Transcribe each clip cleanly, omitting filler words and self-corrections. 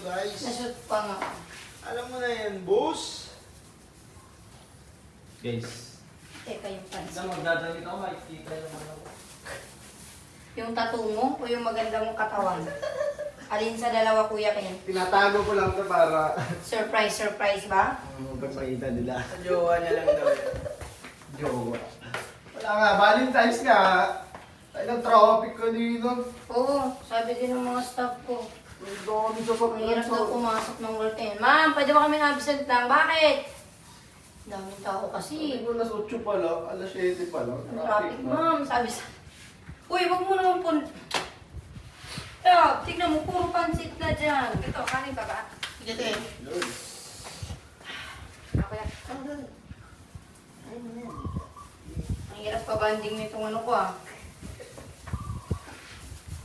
Guys, Nashoot pa nga. alam mo na yan, boss. Guys, Teka yung pansin. na magdadamit ako, makikita yung ano. Yung tattoo mo o yung maganda mong katawan? Alin sa dalawa, Kuya Ken? Tinatago ko lang ito para Surprise, surprise ba? magpapakita nila. Sa jowa niya lang daw. Jowa. Wala nga, Valentine's nga. Ilang traffic ko dito. Oo, sabi din ng mga staff ko. Ang dami sa Ang hirap daw pumasok ng work ngayon. Ma'am, pwede ba kami absent lang? Bakit? Daming tao kasi. Sabi ko, alas 8 pa lang, alas 7 pa lang. Traffic, na. ma'am. Sabi sa... Uy, wag mo naman po... Tignan mo, puro pansit na dyan. Ito, kanin pa ba? Sige, te. Lord. Ako yan. Ang hirap pa-banding nitong ano ko ah.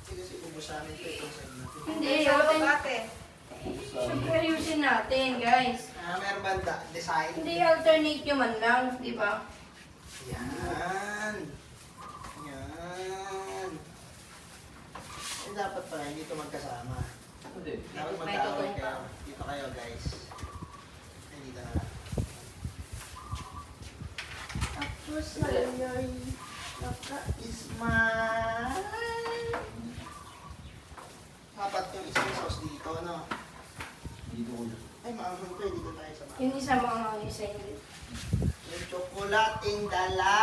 Sige, kasi bumusamin ko itong side natin. Hindi, Sa loob open. ate. Siyempre, ayusin natin, guys. Meron ba design? Hindi alternate nyo man lang, di ba? Yan. Yan. Eh, dapat pala hindi ito magkasama. Hindi. Dapat May magkaaway tutong pa. kayo. Dito kayo, guys. Ay, dito na lang. Tapos ay naka-ismile. Dapat yung isang sauce dito, no? Dito ko. Ay, maamon ko, dito tayo sa mga. Yung isa mga isa yun. Yung tsokolating dala.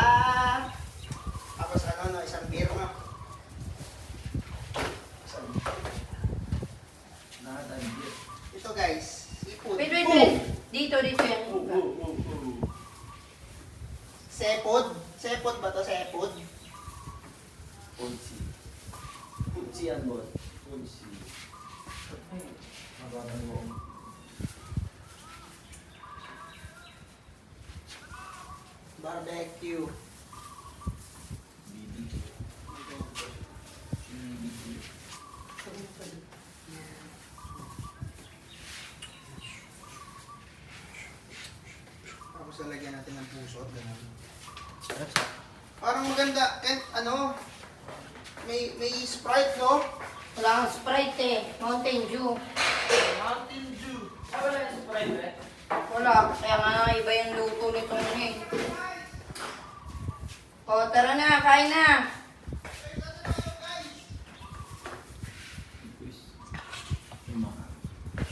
Tapos ano, no, isang beer, no? Isang Nakatanggi. Ito guys, seafood. Wait. Dito yan. Sepod. Sepod ba to? Sepod? Putsi. Putsi yan, boss. Putsi. Ay, mababang mo. Barbecue. BBQ. BBQ. Tapos lalagyan natin ng puso at ganun. Parang maganda. And ano, may Sprite, no? Wala kang Sprite eh. Mountain Dew. Mountain Dew. Ah, wala yung surprise, eh? Wala. Kaya nga iba yung luto nitong ano eh. O, tara na. Kain na. Quiz. Yung mga.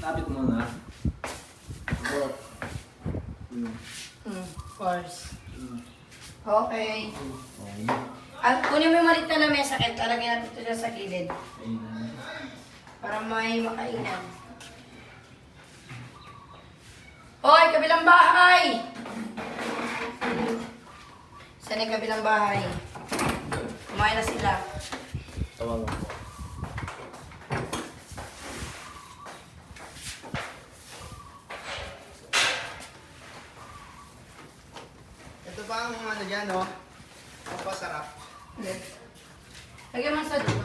Lapit mo na. Bro. Of course. Mm. Okay. Okay. Kunin mo yung malit na lamesa. Kaya talagyan natin ito dyan sa gilid. Ayun na. Para may makainan. Hoy, kabilang bahay! Saan yung kabilang bahay? Kumain na sila. Tawag ako. Ito pa ang ano dyan, no? Ang pasarap. Lagyan mo sa dulo.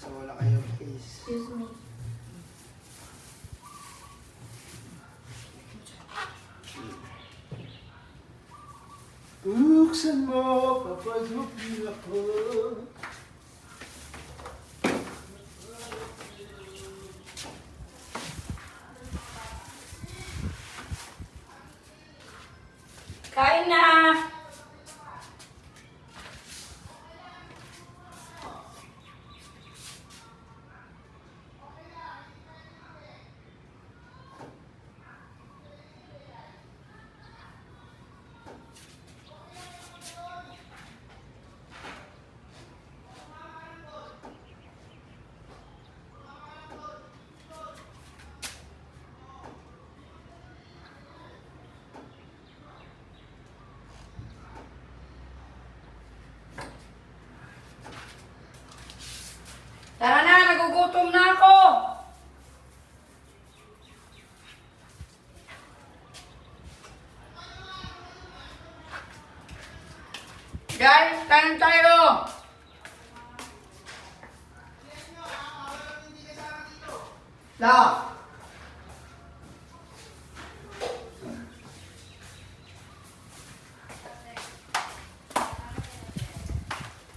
Sa wala kayo, please. Excuse me. Buksan mo, papadupin ako. Kain na! Tara na, nagugutom na ako! Guys, kain tayo! La!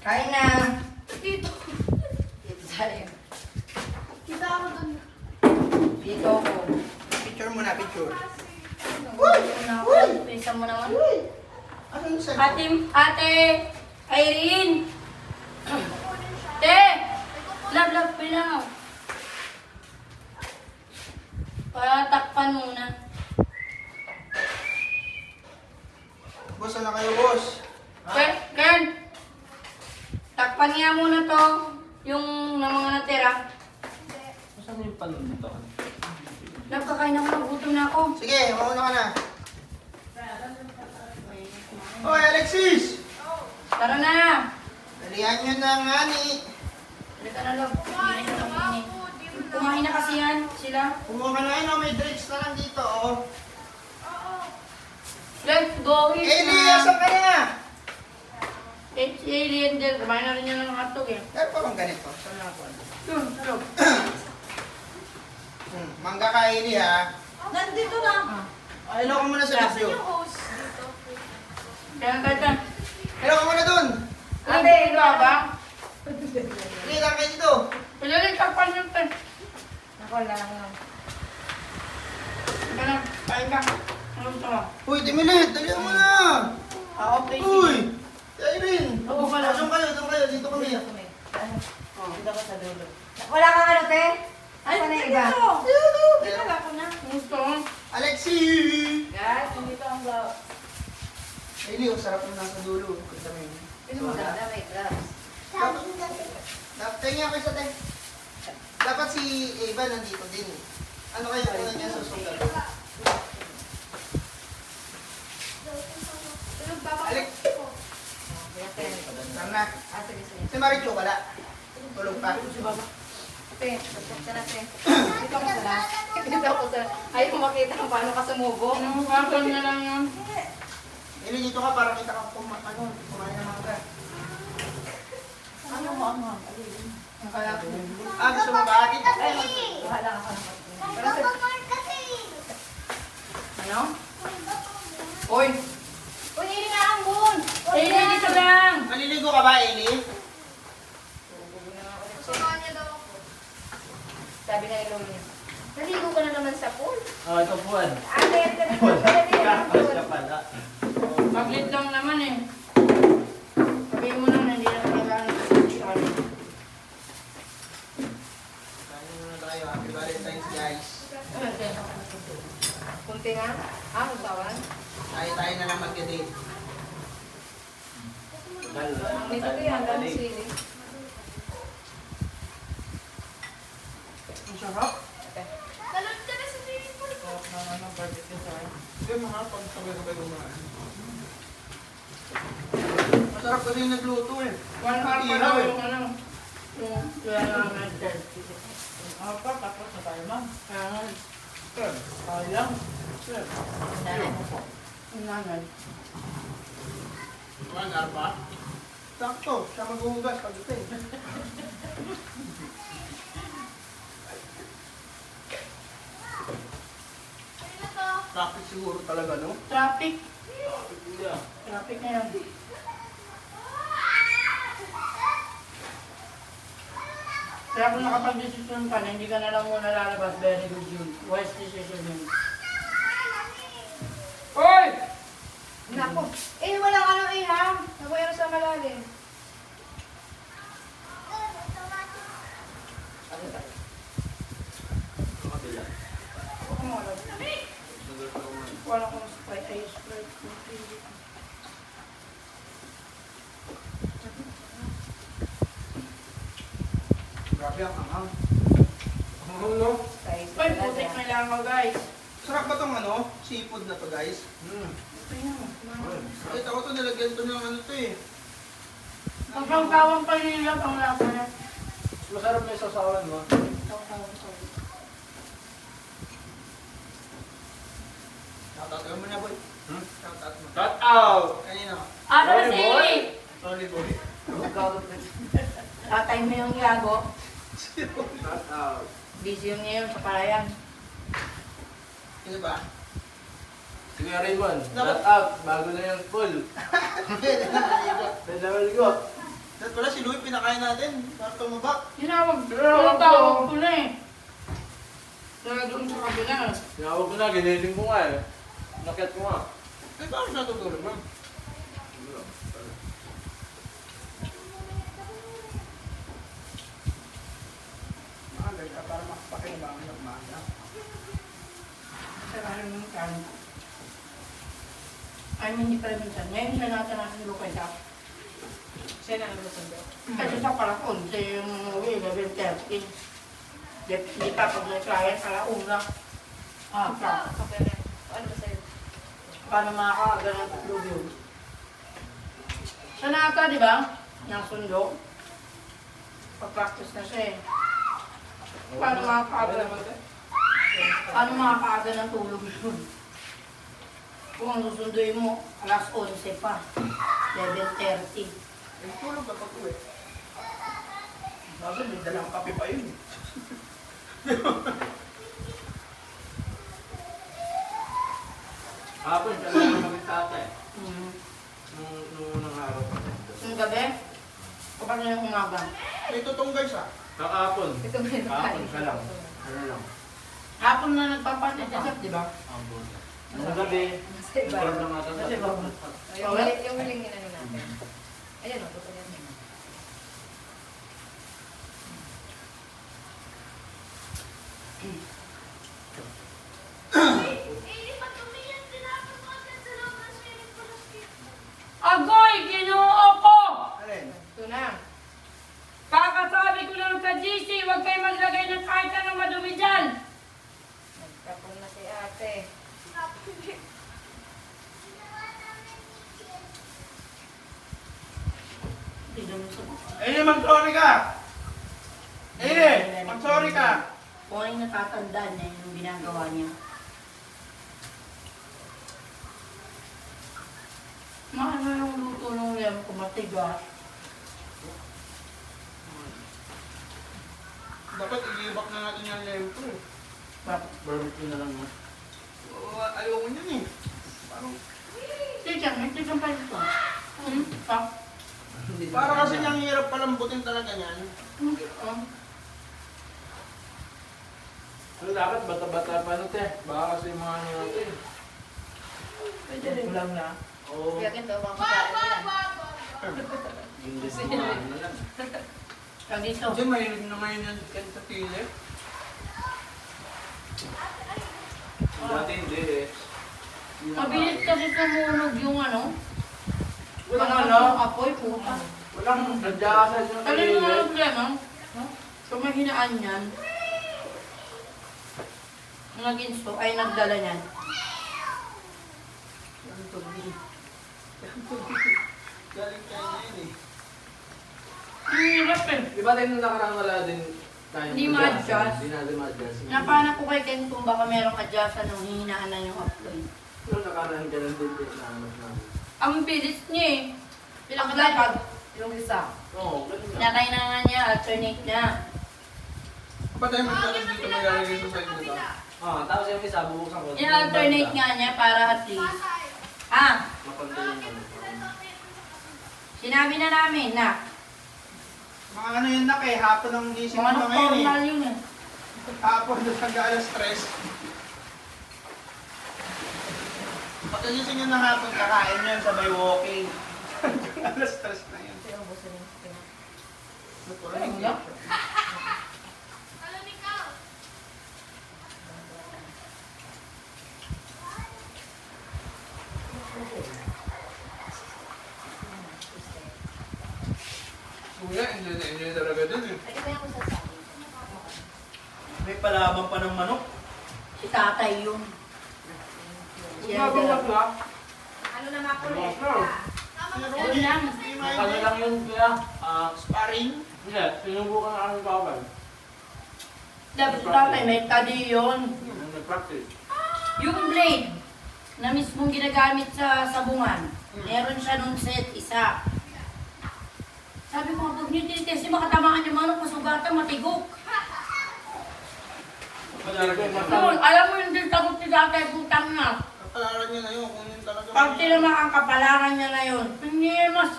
Kain na! Lalim. Kita ako dun. Dito ako. Picture muna, picture. Pisa mo naman. Ano yung cellphone? Ate Irene! Te! Love, bilang. Para takpan muna. Boss, ano kayo, boss? Kern! Takpan niya muna to. Yung na mga natira. Saan yung panon dito? Love, kakain ako. Nagutom na ako. Sige, mauna ka na. Hoy, Alexis! Tara na! Dalihan nyo na nga ni. Halika na, love. Kumain na kasi yan sila. Kumuha ka na yun, oh. May drinks na lang dito, oh. Let's go! Eli, asan ka na? Si Alien din. Kumain na rin yan ng hotdog eh. Meron pa bang ganito? Saan na ako? Yun, hello. Mangga ka, Eli, ha? Nandito na. Hello ka muna sa video. Yung host dito. Kaya kaya. Hello ka muna dun. Ate, ito ba? Eli, lang kayo dito. Pilalit ka pa niyo, te. Ako, lang. Ika na, kain ka. Ano ito mo? Uy, Timilit, dalihan mo na. Okay, Uy! Irene! Oo, pala. Doon kayo, dito kami. Dito ka sa dulo. Wala kang ano, te? Ay, na yung iba? Meron. Wala ko na. Gusto. Alexi! Guys, nandito ang vlog. Eli, ang sarap mo nasa dulo. Ganda mo yun. Ito maganda, may gloves. Dapat tingnan kayo sa tayo. Dapat si Eva nandito din. Ano kayo kung nandiyan sa sugat? Alex! Saan na? Si Maricho wala. Tulog pa. Te, tapos ka na, te. Dito ako sa last. Dito ako sa... Ayaw ko makita kung paano ka sumubo. Ano, kakon na lang yun. Eli, dito ka para kita ka kumain ng mangga. Ano mo, ano? Ang kaya ko. Gusto mo ba? Kita. Wala ako ng Ano? Uy! Uy, hindi na ang buon. Eh, dito lang! Maliligo ka ba, Eli? Samahan niya daw ako. Sabi na ilong niya. Naligo ka na naman sa pool. Ito po. Ate, naligo ka na din sa pool. pala. Maglit lang naman eh. Sabihin mo lang na hindi na kailangan ng sorry. Kain muna tayo. Happy Valentine's, guys. Kunti nga. Magbawan. Tayo na lang mag-date. Dito ko yan, dami sili. Ang sarap. Talon ka na sa swimming pool. Sige, mga pag-sabay-sabay kumain. Masarap kasi yung nagluto eh. One hour pa Ilaw lang eh. yung ano. Yung kailangan natin. Tapos na tayo, ma'am. Sayang. Ang nanay. Manar pa? Sakto, siya maghuhugas pagdating. Traffic siguro talaga, no? Traffic. Traffic na yun. Kaya kung nakapag-desisyon ka na, hindi ka na lang muna lalabas, very good yun. Wise decision yun. Hoy! Naku. Walang ano iham. Nabuhay na sa malalim. Wala kong Sprite. Ay, Sprite. Grabe ang anghang. Anghang, no? Ay, putik na lang ako, guys. Sarap ba tong ano? Seafood na to, guys? Ito yun. Ay, ako to, nilagyan to ng ano to eh. Ang pangkawang panilap ang lasa niya. Masarap may sasawan mo. Shoutout mo na, boy. Shoutout mo. Cut out! Kanino? Ano Sorry, si? boy. Sorry, boy. Tatay mo yung yago. Cut out. Busy yung ngayon sa palayan. Sino ba? Sige, Raymond. Cut out. Bago na yung full. Pwede na maligo. Dahil pala si Louie pinakain natin para tumaba. Tinawag ko na eh. Dahil doon sa kabila. Tinawag ko na, giniling ko nga eh. Nakit ko nga. Eh, bakit natutulog ma'am? Maaga ka para makapakinabangan ng maaga. Sarahan mo yung kan. Ay, hindi pala minsan. Ngayon siya natin lukay sa. Siya na ang susundo. Kasi sa palakon, sa yung level 30. Hindi pa pag may client, palaon na. Pa. Okay na. Ano ba sa'yo? Paano makakagal ng tulog yun? Siya na ata, di ba? Nasundo. Pag-practice na siya eh. Paano makakagal? Paano makakagal ng tulog yun? Kung ang susunduin mo, alas 11 pa. Level 30. Eh, tulog ka pag uwi. Sabi, may dalang kape pa yun. Hapon, siya lang naman tatay. Mm. Nung unang araw pa. Yung gabi, kapag na yung umaga. May tutong guys ah. Kakapon. Ito ba yung Hapon siya lang. Ano lang. Hapon na nagpapatisip, di ba? Ang buta. Nung gabi, Sa iba. parang lang ata Kasi ba? Yung huling inano natin. Ayan o, ito yan. Agoy! Ginoo ko! Alin? Ito na. Kakasabi ko lang sa GC, huwag kayo maglagay ng kahit anong madumi dyan! Nagtapon na si ate. Eh, mag-sorry ka! Eh, mag-sorry ka! Kung ano yung natatandaan niya, yung ginagawa niya. Mahal na yung luto ng lem ko, matigas. Dapat i-give na natin yung lempo eh. barbecue na lang mo. Ayoko niyan eh. Parang, Chicken, may chicken pa ito. para kasi niyang hirap palambutin talaga niyan. So dapat bata-bata pa natin. Baka kasi yung mga ano natin. Pwede rin. Kulang na. Oo. Kaya ganito, mga kakain yan. Hindi sa mga ano lang. Kag dito. Diyan mahilig naman yun yan sa pili. Dati hindi eh. Mabilis kasi sumunog yung ano. Walang Parang ano. yung apoy, puta. Walang nadyasan yung Ano yung mga problema? Kung may hinaan yan, ang naging so ay nagdala niyan. Ang tubig. Galing tayo na yun eh. Ang hirap eh. Di ba tayo nung nakarang wala din tayo? Hindi ma-adjust. Hindi natin ma-adjust. Napahanap ko kay Ken kung baka merong adjustan nung hihinaan na yung upload. Pero nakarang ka lang din na ano na. Ang bilis niya eh. Ilang Ang ka lapad. Yung isa. Oo, ganun na. Nakay na nga niya, alternate na. Kapag tayo magkakas dito may lalagay sa side nito. Tapos yung isa, bubuksan ko. I-alternate nga niya para at least. Ah, Mapantay yung ano. sinabi na namin na Mga ano yun na kay hapon ang gising mga mo ngayon nocturnal eh. yun eh. Hapon doon hanggang stress. Pagkagising nyo na hapon, kakain yun sabay walking. Alas stress na yun. Ito yung buso niya. Ayun lang. Kuya, enjoy na enjoy talaga dun eh. Ay, ito yung masasabi. May palaban pa ng manok. Si tatay yun. Siya Gumagawa dala. ka? Ano na makulit? Yun lang. Kaya lang yun kaya. Sparring. Hindi, sinubukan na kami bawal. Dapat si tatay may tadi yun. Nung nag-practice. Yung blade na mismong ginagamit sa sabungan, meron siya nung set, isa. Sabi ko, pag nititest, makatamaan yung manok, masugatan, matigok. Yun, alam mo yung dintagot si tatay, putang na. Kapalaran niya na yun kung yun talaga. Parte naman ang kapalaran niya na yun. Hindi mas.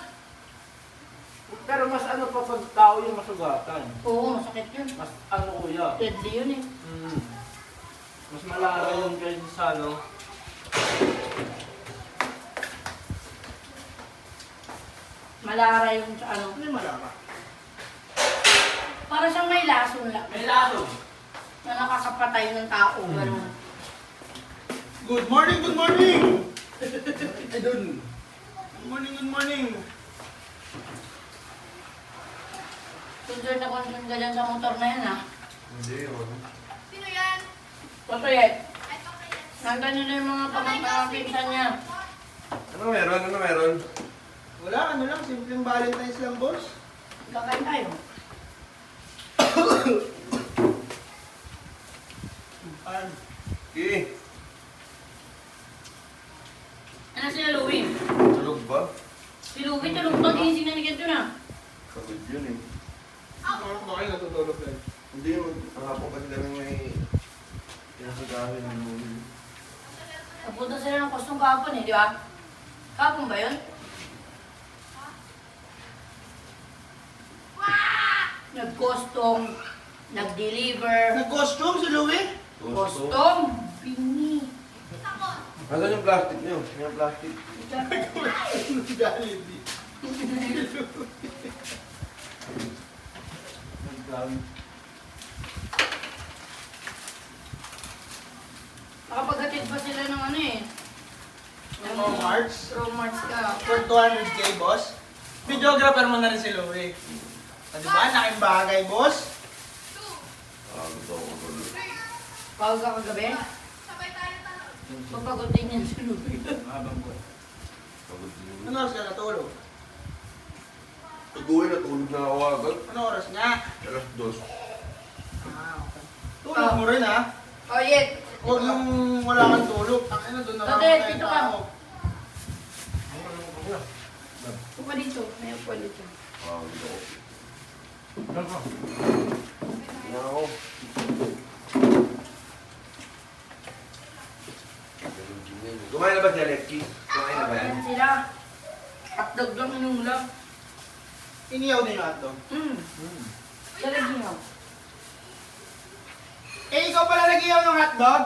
Pero mas ano pa pag tao yung masugatan. Oo, masakit yun. Mas ano kuya. Deadly yun eh. Mas malala yun kaysa sa ano. Malara yun sa ano. Ano yung malama? Para siyang may lason lang. May laso. Na nakakapatay ng tao. Ganun. Good morning, good morning! Idol. Good morning, good morning! Concern na concern ka dyan sa motor na yan ha. Hindi yun. Patoyet. Nandun nyo na yung mga pinsan niya. Ano meron? Ano meron? Wala, ano lang, simpleng Valentine's lang, boss. Kakain tayo. Okay. Ano sila Louie? Tulog ba? Si Louie tulog to. Ginising na ni Kento na. Pagod yun eh. Bakit ba kayo natutulog lang? Hindi yun. Ang hapon kasi kami may pinasagahin ng movie. Napunta sila ng kostong kahapon eh, di ba? Kahapon ba yun? Nag-custom, nag-deliver, Nag-costume si Louie? custom, bini. Asan yung plastic nyo? Yung plastic. Galit. Nakapaghatid pa sila ng ano eh. Ng mga marks? Romarts ka. For 200k, boss. Videographer mo na rin si Louie. O, diba? Laking bagay, boss. Gusto ko tulog. Pagod ka kagabi? Papagod din yan si Louie. Pagod yun. Ano oras ka natulog? Pag-uwi na tulog na ako agad. Ano oras nga? Alas 2. Okay. Tulog mo rin, ha? Oh, yet. Huwag yung wala kang tulog. Takina doon na Tate, kakamatay dito tao. Upa dito. May upa dito. Gusto ko. Tingnan ako. Kumain na ba siya, Lexi? Kumain na ba yan? Ayan sila. Hotdog lang inom lang. Iniyaw na yung hotdog. Sarap niyo. Eh, ikaw pala nag-iyaw ng hotdog?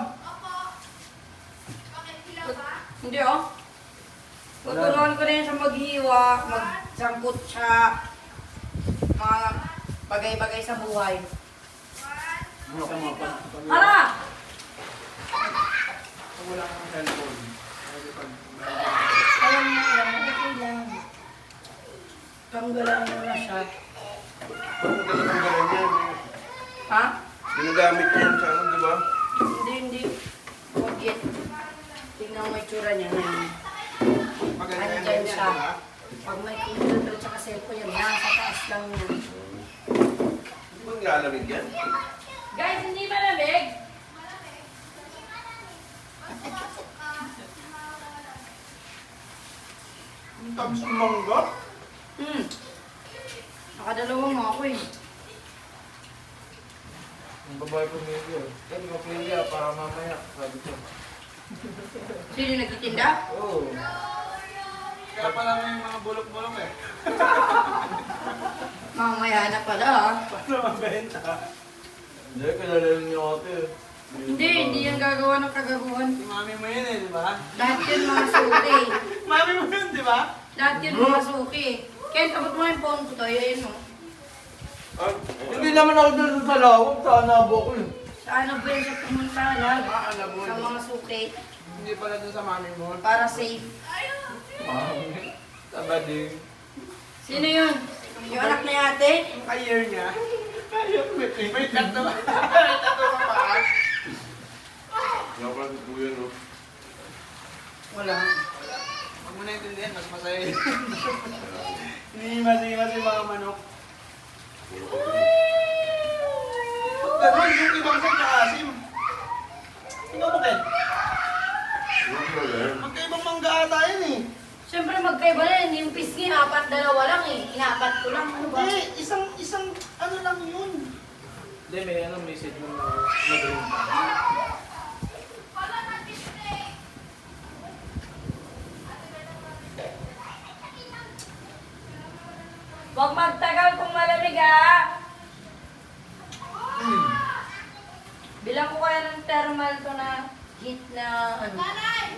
Hindi oh. Tuturuan ko rin siya maghiwa, magsangkot siya, mga bagay-bagay sa buhay. Hala! Kung wala kang cellphone. Alam mo, okay lang. Tanggalan mo na siya. Ang galang yan. Ha? Ginagamit yan sa ano, di ba? Hindi. Huwag yan. Tingnan mo yung tsura niya ngayon. Maganda yan, Andyan ganyan, siya. diba? Pag may computer at saka cellphone yan, nasa taas lang yan. Di ba nilalamig yan? Guys, hindi malamig! Ang tamis ng mangga. Nakadalawang nga ako eh. Ang babae ko media. Yan, mga media para mamaya. Sabi ko. Sino nagtitinda? Oo. Kaya pala may mga bulok-bulok eh. Mamaya na pala ah. Paano mabenta? Hindi, kilala rin niyo ate. Hindi yan gagawa ng kagaguhan. Si mami mo yun eh, di ba? Lahat yun mga suki. Mami mo yun, di ba? Lahat yun mga suki. Kaya abot mo na yung phone ko to, yun mo. Hindi naman ako doon sa lawak. Saan nabo ko eh. Saan ba yun siya pumunta lahat? Alam mo, Sa mga suki. hindi pala dun sa mami mo. Para safe. Sabading. Sino yun? Yung anak ni ate? Yung ka-year niya. May tattoo ba? May tattoo ka pa? Wala pala si Kuya, no? Wala. Huwag mo naintindihan, mas masaya yun. Hinihimas-himas yung mga manok. Ba't gano'n? Yung ibang sa asim. Tingnan mo, Ken. Ano ba yan? Magkaibang mangga ata yun eh. Siyempre magkaiba na yun. Yung pisngi, dalawa lang eh. Inapat ko lang. Ano ba? Hindi, isang ano lang yun. Hindi, may ano, message mo na mag-ring. Huwag Bilang ko kaya ng thermal to na heat na ano.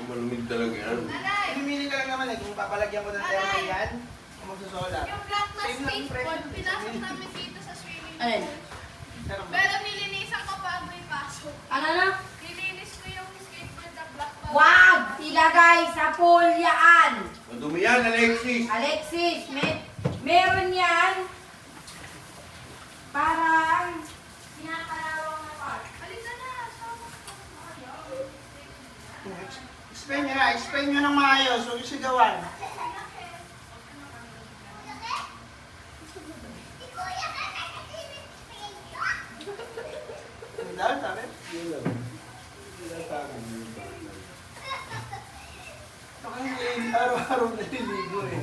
Malamig talaga yan. Pumili ka lang naman eh, kung papalagyan ko ng thermal yan, kung magsusolar. Yung black na Same lang yung skateboard, presyo. pinasok namin dito sa swimming Ayun. pool. Thermal. Pero nilinisan ko bago ipasok. Ano na? Nilinis ko yung skateboard na black pa. Wag! Ilagay sa pool yan! Madumi yan, Alexis. Alexis, meron yan. Parang kinakalawang na part. Halika na, sama ko. Explain nyo ng maayos, huwag yung sigawan. Ano daw, sabi? Araw-araw naliligo eh.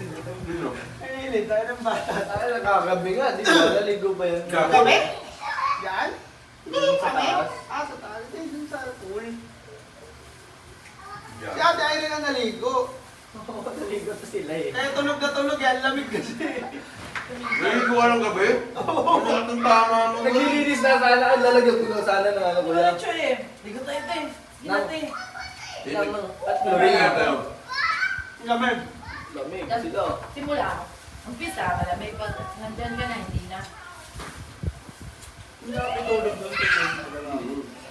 Ay, hindi, tayo ng bata. Ay, nakagabi nga, di ba? Naligo ba yan? Kami? Yan? Hindi, Sa kami? taas? Sa taas. Hindi, dun sa pool. Yan. Si Ate Irene na naligo. Oo, naligo to sila eh. Kaya tulog na tulog yan, lamig kasi. Naligo ka ng gabi? Ano ang tama mo? Naglilinis na sana, ang lalagyan ko na sana ng ano ko yan. Diretso eh. Ligo tayo tayo. Ginate. At Lamig nga tayo. Lamig. Lamig sila. Simula. Umpisa, malamig pa. Nandyan ka na, hindi na. Hindi ako pitulog doon.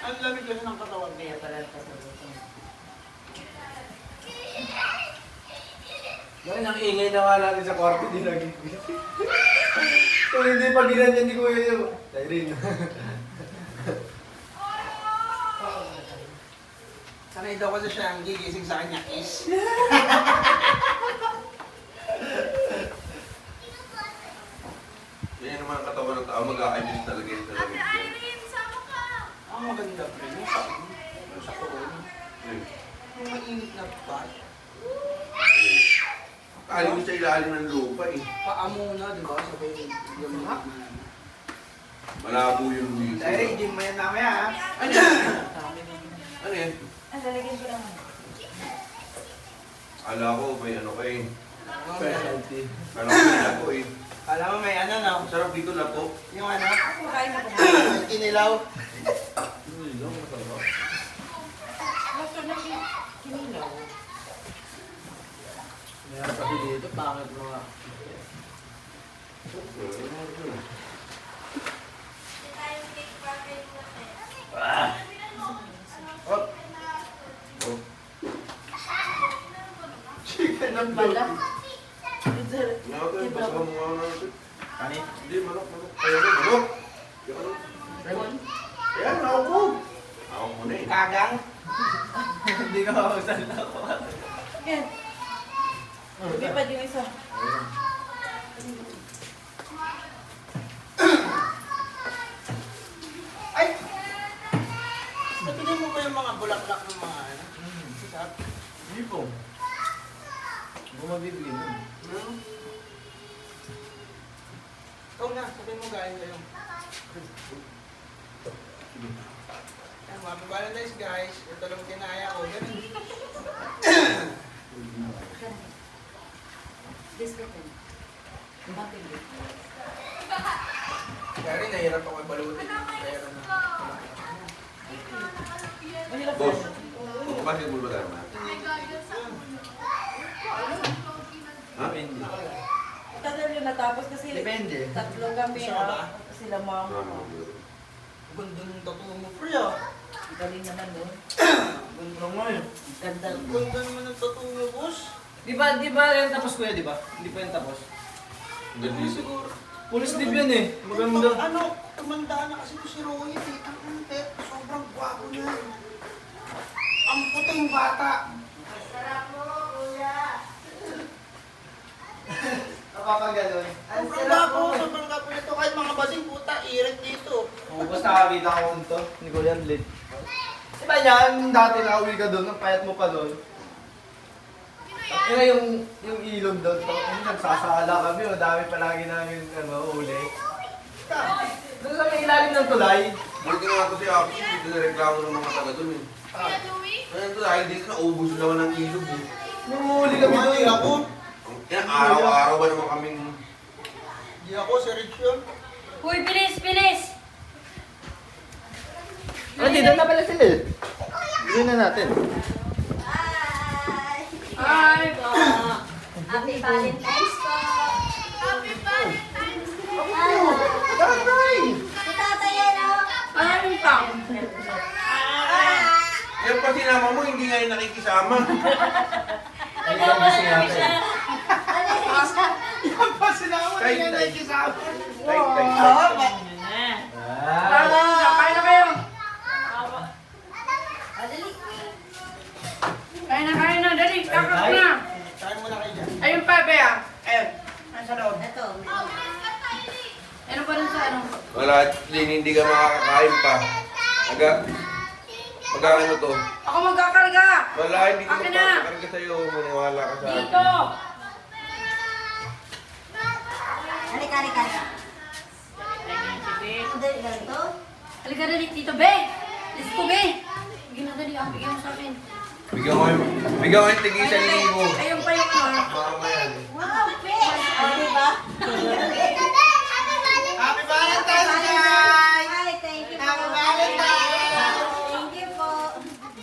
Ang lamig kasi ng katawan niya. Kaya pala kasagot. Ngayon, ang ingay na nga natin sa kwarto, di naging kung hindi pa ginanyan ni Kuya yung Irene. Sanay daw kasi siya ang gigising sa kanya is. Yan naman ang katawan ng tao, mag-a-adjust talaga yun talaga. Ate Irene, sama ka. Ang maganda pa rin yung sa koon. Yung mainit na bat. Kali mo sa ilalim ng lupa eh. Paa muna, di ba? Sabay yung Malabo yung dito. Irene, gym mo yan mamaya ha. Ano yan? Ano yan? Ang lalagyan ko naman. Ala ko, may ano ka eh. Specialty. Kala ko may lapo eh. Alam mo may ano no? Ang sarap dito lapo. Yung ano? Kain na po. Kinilaw. Gusto na kinilaw. Meron sabi dito, pangit mga. Oh. Chicken ng Bala. Nakaka, basta mo nga natin. Kanin? Hindi, manok. Kaya ko, manok. Yan, ako po. Ako muna eh. Kagang. Hindi ka makausal na ako. Yan. Hindi pa din isa. Ay! Napinan mo ba yung mga bulaklak ng mga ano? Sarap. Hindi po. Hindi ko mabibigyan nun. Hmm? Ikaw na, sabihin mo galing kayo. Ayan, happy Valentine's guys. Ito lang kinaya ko. Ganun. Discrepan. Matindi. Kaya rin, nahirap ako ibalutin. Kaya rin na. Mahirap Boss, yan. basketball ba tayo na? May gagawin sa Ha? Depende. Tagal yun natapos kasi Depende. tatlo kami. Gusto mo ba? Sila mama ko. Ganda ng tattoo mo, pre ah. Galing naman nun. Ganda mo eh. Ganda. Ganda naman ng tattoo mo, boss. Di ba yan tapos kuya, di ba? Hindi pa yan tapos. Ganda Hindi dito. siguro. Police dip yan eh. Maganda. Ano, tumanda na kasi ko si Roy eh. Ang ante, sobrang gwapo niya. Ang puting bata. Nakakaganon. Sobrang gwapo nito. Kahit mga basing puta, irit dito. Oo, basta nakakita ko nito. Hindi ko yan lit. Diba yan, dati nakauwi ka doon, ang payat mo pa doon. Yung ilog doon, yung nagsasala kami, dami palagi namin uli. Doon sa may ilalim ng tulay. Buti nga ako si Aki, dito na reklamo ng mga taga doon eh. Kuya Louie, Ayun to, dahil dito naubos naman ng ilog eh. Nunguli kami doon. Hindi ako. Yan, araw-araw ba naman kaming... Hindi ako, si Rich yun. Uy, bilis, bilis! Ano hindi. Doon na pala sila eh. Doon na natin. Hi po. Happy Valentine's po. Happy Valentine's Day! Tatay! Si tatay yan o. Hi po. Yan pa sinama mo, hindi nga yung nakikisama. Ay, yung gusto natin. Ano yung isa? Yan pa sinama Tay, niya na tay. ikisama. Tama na. Kain na kayo. Madali. Kain na. Dali. Kakak na. Kain mo na kayo dyan. Ayun pa, Bea. Ayun. Nasa loob. Ito. Ano pa rin sa ano? Wala, Lin, hindi ka makakakain pa. Magkano to? Ako magkakarga. Wala, hindi ko Akin na. magpapakarga sa'yo. Maniwala ka sa akin. Dito. Halika. Dali ganito. Halika dali dito, Be. Let's go, Be. Bigyan mo dali. Bigyan mo sa akin. Bigyan ko yung tigisan libo. Ayun pa yung ano. Mama yan. Wow, fish! O, diba? Happy Valentine's, guys! Hi, thank you po. Happy Valentine's! Thank you po.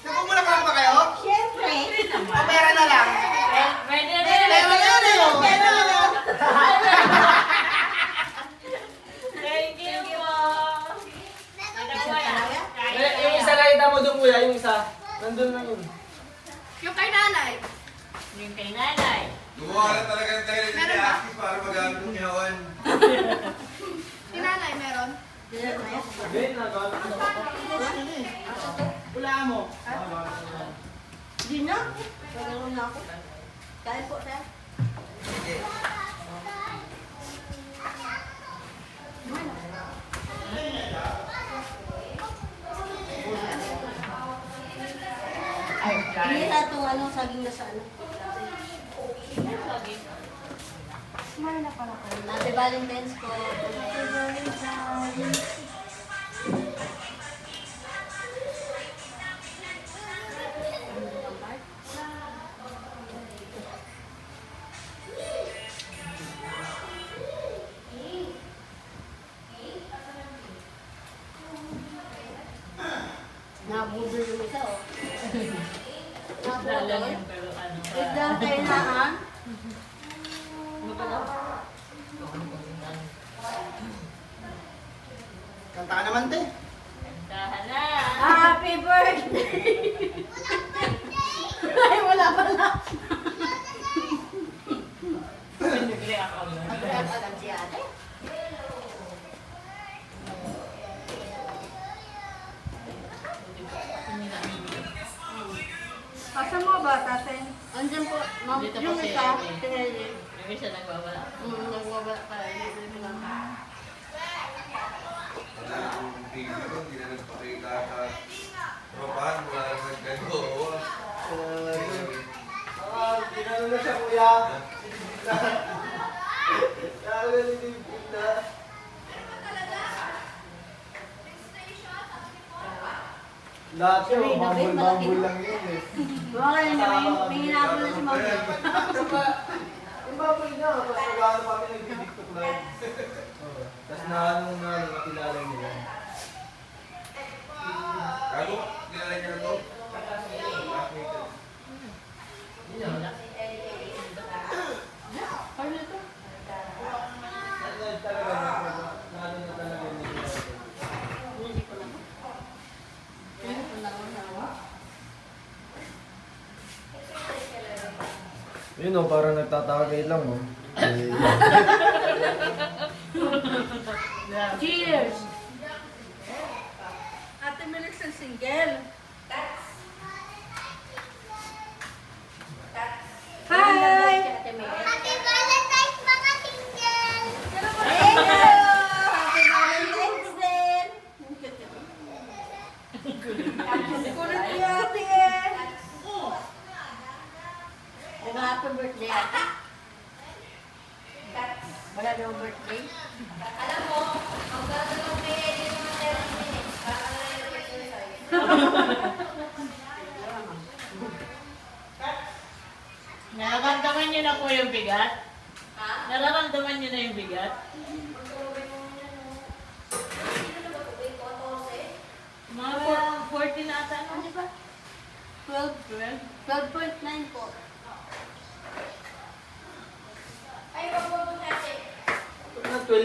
Nagmumulak ba kayo? Siyempre. O pera na lang? Pwede na. Pera na lang! Pera na lang! Thank you po. Yung isa nakita mo doon, kuya, yung isa. Nandun na yun. Yung kay nanay. Yung kay nanay. Gumawa na talaga ng tayo ni Meron ba? Aki para magamit ng yawan. Si nanay meron. Ben, nagawa ko. Wala mo. Di na. Magano na ako. Kain po, sir. Hindi na itong ano, saging na sa ano. Happy Valentine's po. Happy Valentine's. Nabudol yung isa, oh. Nabudol. Wait lang tayo na, ha? Ano pa daw? Kanta ka naman, te. Happy birthday! Ay, wala pala. Alam si ate. Asa mo ba, tatay? Andyan po, ma'am. Dito Yung pa si isa, Ate. si Ellie. Yung isa nagbabala. Nagwawala pa. Dito lang. Wala akong tigil ko, hindi na nagpakita sa tropahan. Wala na nagkagawa. Tinanong na siya, kuya. Nakagalit yung pinta. Lahat yun, bambol lang yun eh. Baka yun naman, may hinabol na si ma'am. Yung bambol niya, tapos nag-ano pa kami nag-tiktok live. Tapos nakilala nila. Gago, kilala niya na to? Yun o, parang nagtatagay lang o. Cheers! Ate Melix ang single. Hi! Happy Valentine's mga single! Thank you! Happy Valentine's Day! Kulit ni ate. Happy birthday, ate. Wala daw birthday. Alam mo, ang gagawin kay Eddie ng 30 minutes. Para lang yung birthday sa'yo.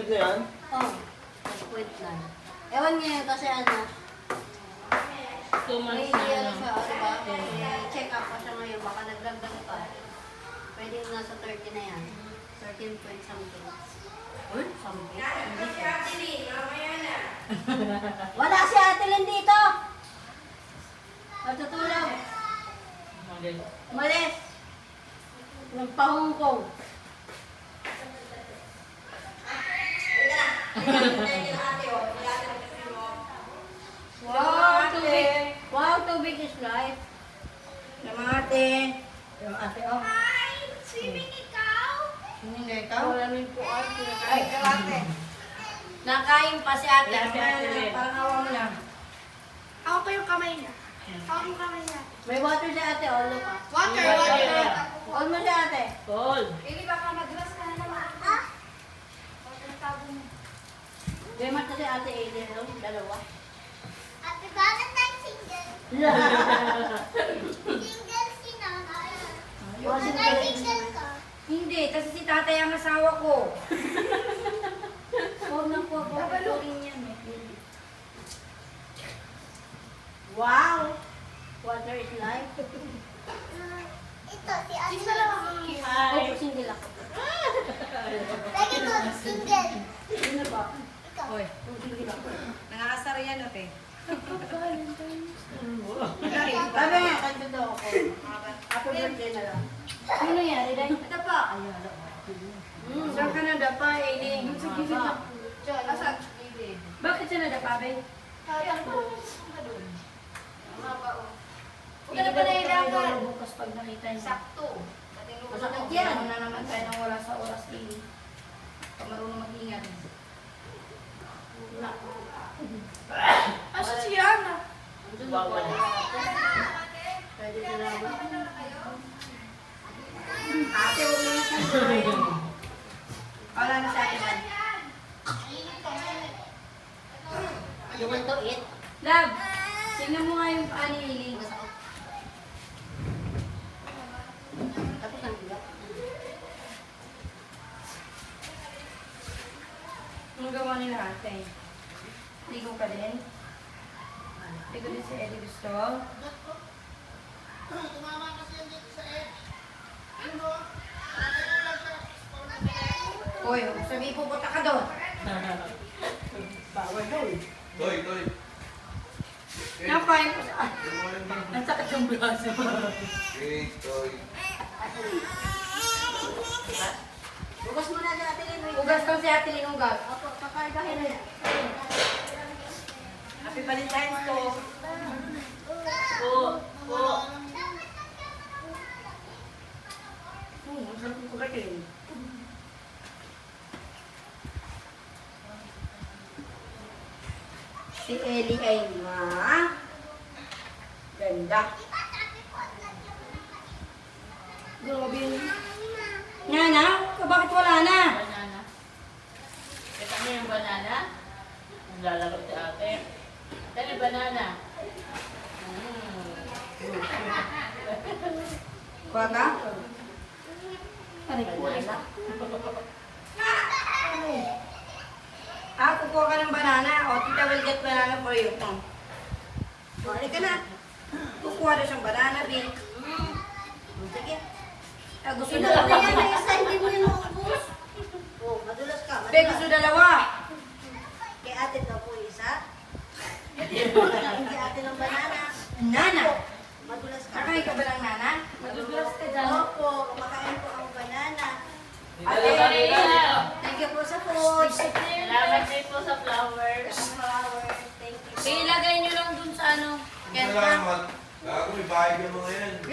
na yan? Oh, nag-quit na. Ewan niya yun kasi ano, 2 may months na ano ano. siya, diba? May check up pa siya ngayon, baka nagdagdag pa. Pwede nasa 30 na yan. 13 point something. Uy? Something. Hindi siya. Wala si Ate Lynn dito! Natutulog. Model. Umalis. Nagpa-Hong Kong. Wow, tubig. Wow, tubig is life. Yung ate. Yung ate, oh. Hi! Swimming ikaw? Hindi ikaw? Wala rin po ate. Ay, ikaw ate. Nakain pa si ate. Wala si ate din. Parang awa mo lang. Ako pa yung kamay niya. Ako yung kamay niya. May water si ate, oh, look. Water, Water. water. All mo si ate. Cold. Ili, baka madulas ka na naman. Ah? Water tabo mo. May mat kasi ate Aiden, no? Dalawa. Ate, bakit tayo single? Single si nanay. Yung Nanay, single ka. Hindi, kasi si tatay ang asawa ko. Huwag na po, rin yan eh. Wow! Water is life. Ito, si Ate. Sino lang ako? Hi. Oh, single ako. Lagi ko, single. Sino ba? Ikaw. Oy, single ako. Nakakasara yan, ate. Sabi nga, kanto daw ako. Happy birthday na lang. Ano yan? Ito pa. Ayun, alam mo. Saan ka nadapa, Aileen? Sa gilid lang. Asa? Bakit siya nadapa, Ben? Kaya ko. Huwag ka na pa nahihirapan. Bukas pag nakita niya. Sakto. Masakit yan. Ano na naman tayo nang wala sa oras, Aileen. Marunong mag-ingat. Wala. Asa si Yana? Bawal. Pwede ka na ba? Ate, huwag mo na siya. Wala na sa akin. You want to eat? Love, tingnan mo nga yung paa ni Aileen. Tapos ang bigat. Anong gawa nila ate? Ligo ka din? Ligo din si Eddie gusto? Tumama kasi yan dito sa edge. Ano? Uy, sabi pupunta ka doon. Bawal doon. Toy, Toy. Napain ko sa... Ang sakit yung braso. Hey, Toy. Bukas mo na si Ate Lynn. Bukas ko si Ate Lynn ugat. Opo, kakargahin na yan. Happy Valentine's to. Oo. Oo. Ang sarap ng kugatin. Si Ellie ay ganda. Grabe yun. Nana, bakit wala na? Banana. Kita mo yung banana? Naglalaro si ate. Ate, may banana. Kuha ka? Aray ko wala. Kukuha ka ng banana. O, tita will get banana for you. O, halika na. Kukuha na siyang banana, Bill. Sige. Gusto na lang yan. May isa, hindi mo yan maubos. Oh, madulas ka. Be, gusto dalawa. Kay ate daw po isa. Kay ate ng banana. Nana. Madulas ka. Nakain ka ba ng nana? Madudulas ka dyan. Opo, kumakain po ang banana. Ate, Thank you po sa food. salamat din po sa flowers. Flowers. Thank you. Ilagay nyo lang dun sa ano. Kenta. Salamat. Gago, may bahay ka mga yan.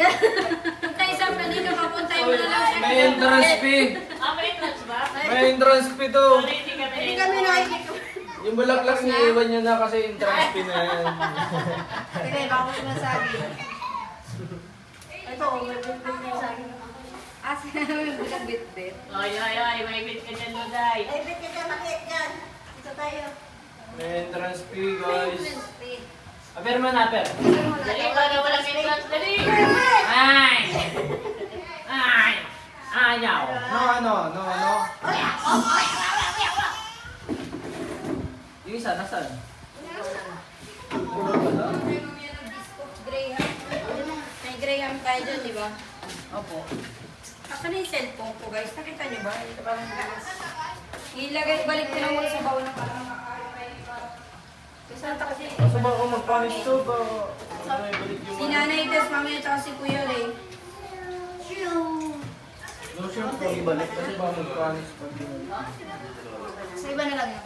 Punta isang pwede ka mapuntay mo na lang siya. May entrance fee. Ah, may entrance ba? May entrance fee to. Sorry, hindi kami. Hindi kami nakikita. Yung bulaklak niiwan nyo na kasi entrance fee na yan. Sige, baka mo sinasabi. Ito, may bit-bit niya sa akin. Ah, sinabi mo yung bit-bit. Ay, ay, ay, may bit ka dyan, Luday. Ay, bet ka dyan, makiit dyan. Ito tayo. May entrance fee, guys. Bit-bit. Aper man, aper. Dali, para walang entrance, dali. Ay! Ay! Ayaw. No, ano, no, ano. isa, nasaan? Graham. May Graham tayo dyan, di ba? Opo. Ako na yung cellphone ko, guys. Nakita niyo ba? Ito parang gas. Ilagay, balik ko na muna sa baon ng parang kasi ata kasi... Kaso ba ako mag-punish to ba? Si Nanay Des, mamaya tsaka si Kuya Ray. No, sure po ibalik kasi ba mag-punish pag Sa iba na lang yun.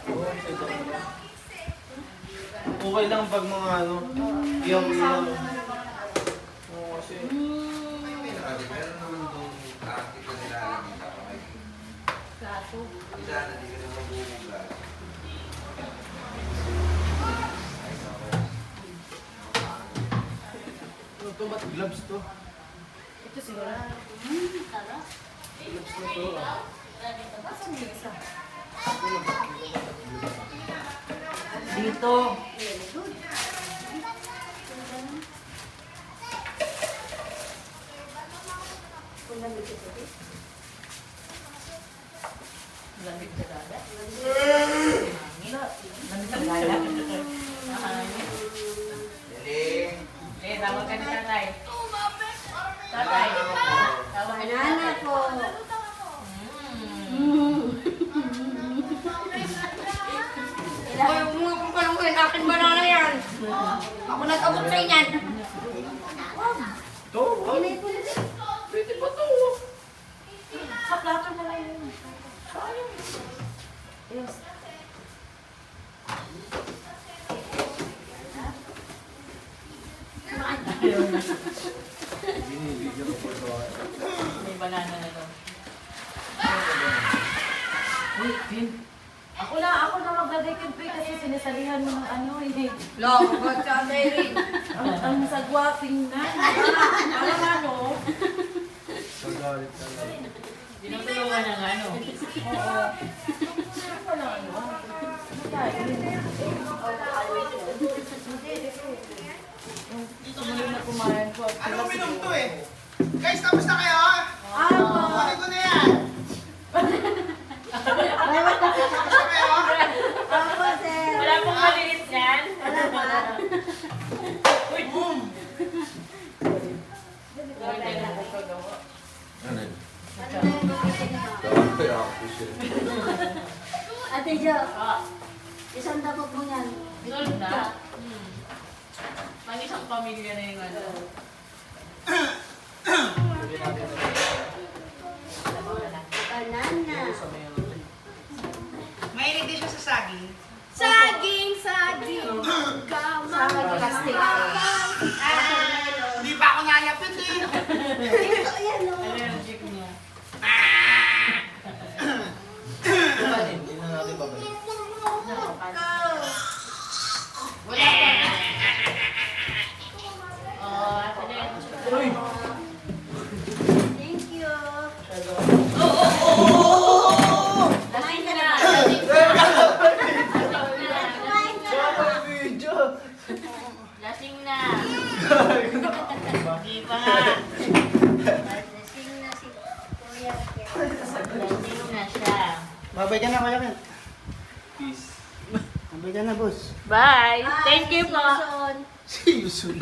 okay lang pag mga ano, iyaw-iyaw. Oo, kasi... Meron naman itong practice na nilalagay sa kamay. Isa na di ka na mabubugas. Ano to? Ba't gloves to? Ito siguro. Gloves na to. Dito. Lamig sa dada. Lamig sa dada. Galing! Eh, tawag ka ni tatay. Tatay. Tawag ka ni Banana tatay. po. Hoy, umuha kung paano ko yun. Akin banana yan. Ako nag-abot sa inyan. To? Pwede ba to? Sa plato na lang yun. Yes. Binibigyan ko po ito. May banana na to. Uy, Pin. Ako na magdadikit pa kasi sinisalihan mo ng ano eh. Long, ba't sa Mary? Ang sagwa, tingnan. Alam ano? Magalit talaga. Tinutulungan ng ano. Oo. Wala ano. Sumunod na kumain ko. Anong minom to eh? Guys, tapos na kayo? Ako. Kunin ko na yan. Tapos na kayo? Ako, sir. Wala pong maliit yan. Wala ba? Uy, boom! Ano yun? Ano na yung gagawin mo? Kaya ako siya. Ate Jo, Ah, isang dakot mo yan. sunod na. Pang isang pamilya na yung ano. Banana. Mahilig din siya sa saging. Saging, saging. Saging plastic. Hindi pa ako nayapit eh. Ito, yan o. Allergic niya. Hindi na natin babalik. Wala pa. Oh, ate din. Uy! Thank you. Lasing ka na. Video! Lasing na. Hindi pa nga. Lasing na si Kuya. Lasing na siya. Babay ka na, Kuya Ken. Peace. Babay ka na, boss. Bye. Thank you po. Susan. See you soon.